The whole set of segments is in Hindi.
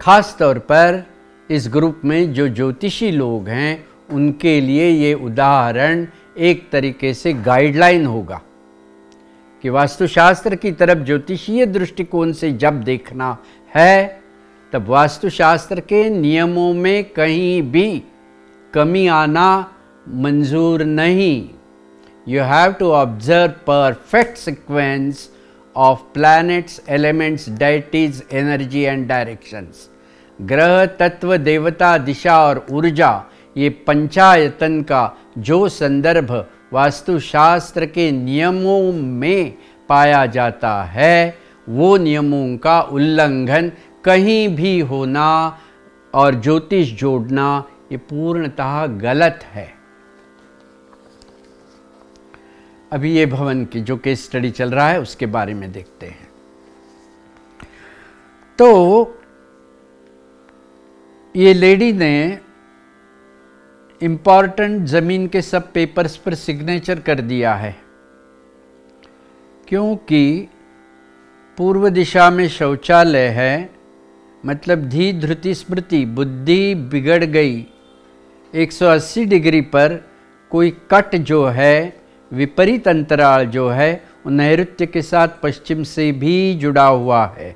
खास तौर पर इस ग्रुप में जो ज्योतिषी लोग हैं उनके लिए ये उदाहरण एक तरीके से गाइडलाइन होगा कि वास्तुशास्त्र की तरफ ज्योतिषीय दृष्टिकोण से जब देखना है तब वास्तुशास्त्र के नियमों में कहीं भी कमी आना मंजूर नहीं। You have to observe perfect sequence of planets, elements, deities, energy and directions. ग्रह, तत्व, देवता, दिशा और ऊर्जा, ये पंचायतन का जो संदर्भ वास्तुशास्त्र के नियमों में पाया जाता है वो नियमों का उल्लंघन कहीं भी होना और ज्योतिष जोड़ना ये पूर्णतः गलत है। अभी ये भवन की जो केस स्टडी चल रहा है उसके बारे में देखते हैं। तो ये लेडी ने इम्पॉर्टेंट ज़मीन के सब पेपर्स पर सिग्नेचर कर दिया है क्योंकि पूर्व दिशा में शौचालय है, मतलब धी धृति स्मृति, बुद्धि बिगड़ गई। 180 डिग्री पर कोई कट जो है, विपरीत अंतराल जो है, वो नैऋत्य के साथ पश्चिम से भी जुड़ा हुआ है।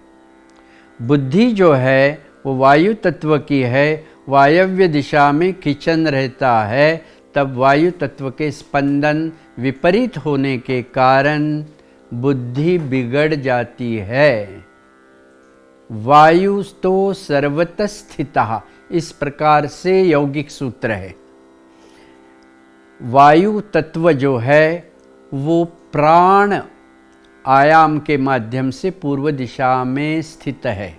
बुद्धि जो है वो वायु तत्व की है, वायव्य दिशा में खिंचन रहता है, तब वायु तत्व के स्पंदन विपरीत होने के कारण बुद्धि बिगड़ जाती है। वायु तो सर्वतः स्थितः, इस प्रकार से यौगिक सूत्र है। वायु तत्व जो है वो प्राण आयाम के माध्यम से पूर्व दिशा में स्थित है।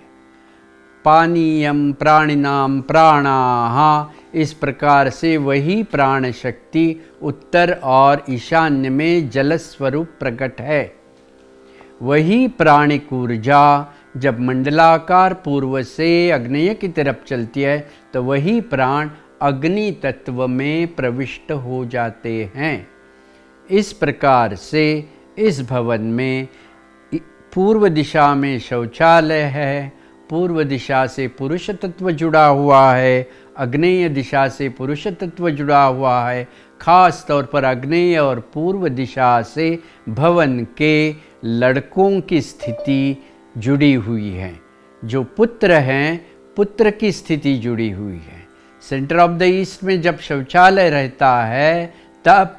पानीयम प्राणिनाम प्राणाः, इस प्रकार से वही प्राण शक्ति उत्तर और ईशान्य में जल स्वरूप प्रकट है। वही प्राणिक ऊर्जा जब मंडलाकार पूर्व से अग्नेय की तरफ चलती है तो वही प्राण अग्नि तत्व में प्रविष्ट हो जाते हैं। इस प्रकार से इस भवन में पूर्व दिशा में शौचालय है, पूर्व दिशा से पुरुष तत्व जुड़ा हुआ है, अग्नेय दिशा से पुरुष तत्व जुड़ा हुआ है। खास तौर पर अग्नेय और पूर्व दिशा से भवन के लड़कों की स्थिति जुड़ी हुई है। जो पुत्र हैं, पुत्र की स्थिति जुड़ी हुई है। सेंटर ऑफ द ईस्ट में जब शौचालय रहता है तब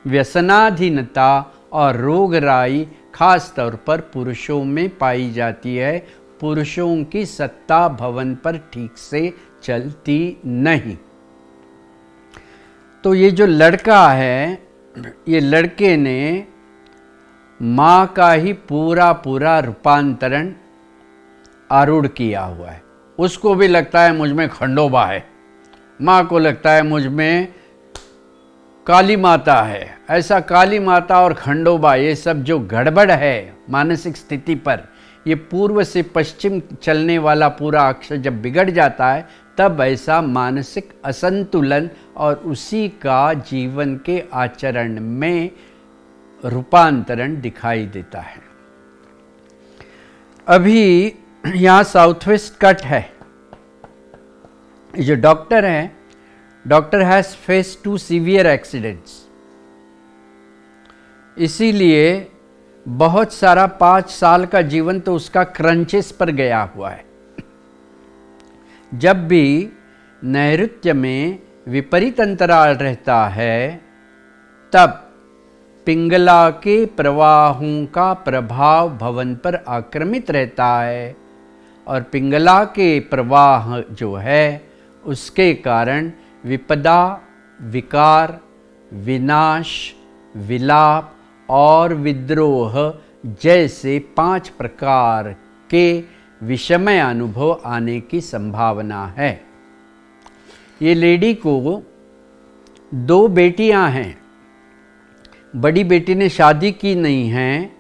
व्यसनाधीनता और रोगराई खास तौर पर पुरुषों में पाई जाती है। पुरुषों की सत्ता भवन पर ठीक से चलती नहीं। तो ये जो लड़का है, ये लड़के ने माँ का ही पूरा पूरा रूपांतरण आरूढ़ किया हुआ है। उसको भी लगता है मुझ में खंडोबा है, माँ को लगता है मुझ में काली माता है। ऐसा काली माता और खंडोबा ये सब जो गड़बड़ है मानसिक स्थिति पर, ये पूर्व से पश्चिम चलने वाला पूरा अक्ष जब बिगड़ जाता है तब ऐसा मानसिक असंतुलन और उसी का जीवन के आचरण में रूपांतरण दिखाई देता है। अभी यहाँ साउथ वेस्ट कट है। जो डॉक्टर है, doctor has face 2 severe accidents, इसीलिए बहुत सारा 5 साल का जीवन तो उसका क्रंचेस पर गया हुआ है। जब भी नैऋत्य में विपरीत अंतराल रहता है तब पिंगला के प्रवाहों का प्रभाव भवन पर आक्रमित रहता है और पिंगला के प्रवाह जो है उसके कारण विपदा, विकार, विनाश, विलाप और विद्रोह जैसे 5 प्रकार के विषमय अनुभव आने की संभावना है। ये लेडी को 2 बेटियां हैं। बड़ी बेटी ने शादी की नहीं है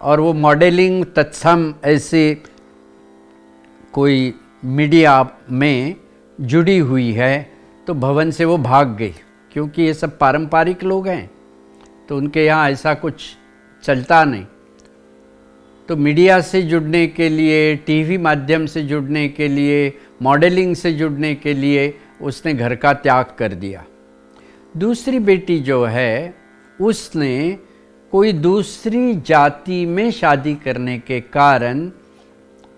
और वो मॉडलिंग तत्सम ऐसे कोई मीडिया में जुड़ी हुई है, तो भवन से वो भाग गई क्योंकि ये सब पारंपरिक लोग हैं तो उनके यहाँ ऐसा कुछ चलता नहीं। तो मीडिया से जुड़ने के लिए, टीवी माध्यम से जुड़ने के लिए, मॉडलिंग से जुड़ने के लिए उसने घर का त्याग कर दिया। दूसरी बेटी जो है उसने कोई दूसरी जाति में शादी करने के कारण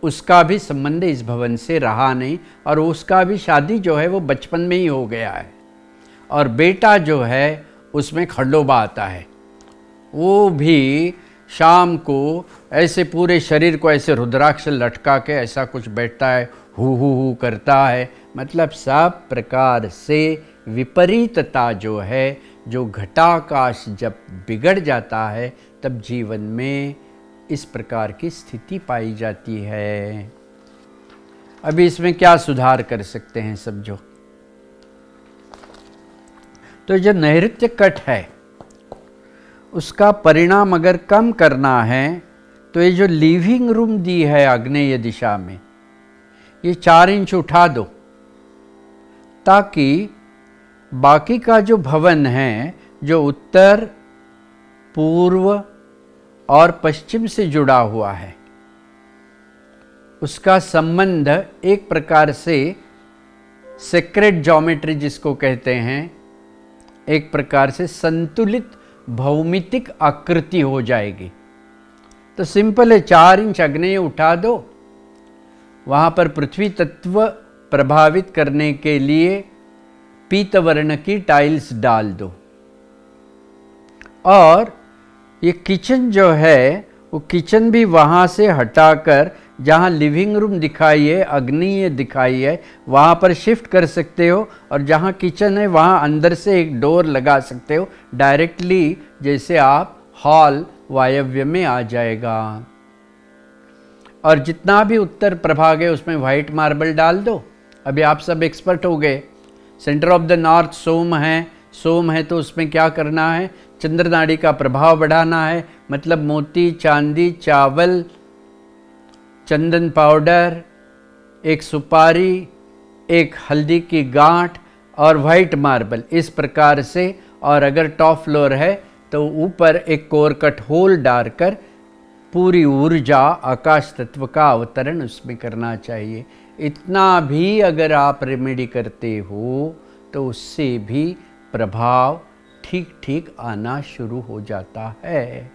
उसका भी संबंध इस भवन से रहा नहीं, और उसका भी शादी जो है वो बचपन में ही हो गया है। और बेटा जो है उसमें खंडोबा आता है, वो भी शाम को ऐसे पूरे शरीर को ऐसे रुद्राक्ष लटका के ऐसा कुछ बैठता है, हु करता है। मतलब सब प्रकार से विपरीतता जो है, जो घटाकाश जब बिगड़ जाता है तब जीवन में इस प्रकार की स्थिति पाई जाती है। अभी इसमें क्या सुधार कर सकते हैं समझो। तो जो नैऋत्य कट है उसका परिणाम अगर कम करना है तो ये जो लिविंग रूम दी है आग्नेय दिशा में, ये 4 इंच उठा दो, ताकि बाकी का जो भवन है जो उत्तर, पूर्व और पश्चिम से जुड़ा हुआ है, उसका संबंध एक प्रकार से सेक्रेड ज्योमेट्री जिसको कहते हैं, एक प्रकार से संतुलित भौमितिक आकृति हो जाएगी। तो सिंपल है, 4 इंच आग्नेय उठा दो, वहाँ पर पृथ्वी तत्व प्रभावित करने के लिए पीतवर्ण की टाइल्स डाल दो, और ये किचन जो है वो किचन भी वहाँ से हटाकर जहाँ लिविंग रूम दिखाई है, अग्निय दिखाई है, वहाँ पर शिफ्ट कर सकते हो, और जहाँ किचन है वहाँ अंदर से एक डोर लगा सकते हो डायरेक्टली, जैसे आप हॉल वायव्य में आ जाएगा। और जितना भी उत्तर प्रभाग है उसमें वाइट मार्बल डाल दो। अभी आप सब एक्सपर्ट हो गए। सेंटर ऑफ द नॉर्थ सोम है तो उसमें क्या करना है, चंद्र नाड़ी का प्रभाव बढ़ाना है। मतलब मोती, चांदी, चावल, चंदन पाउडर, एक सुपारी, एक हल्दी की गांठ और वाइट मार्बल, इस प्रकार से। और अगर टॉप फ्लोर है तो ऊपर एक कोर कट होल डालकर पूरी ऊर्जा आकाश तत्व का अवतरण उसमें करना चाहिए। इतना भी अगर आप रेमेडी करते हो तो उससे भी प्रभाव ठीक ठीक आना शुरू हो जाता है।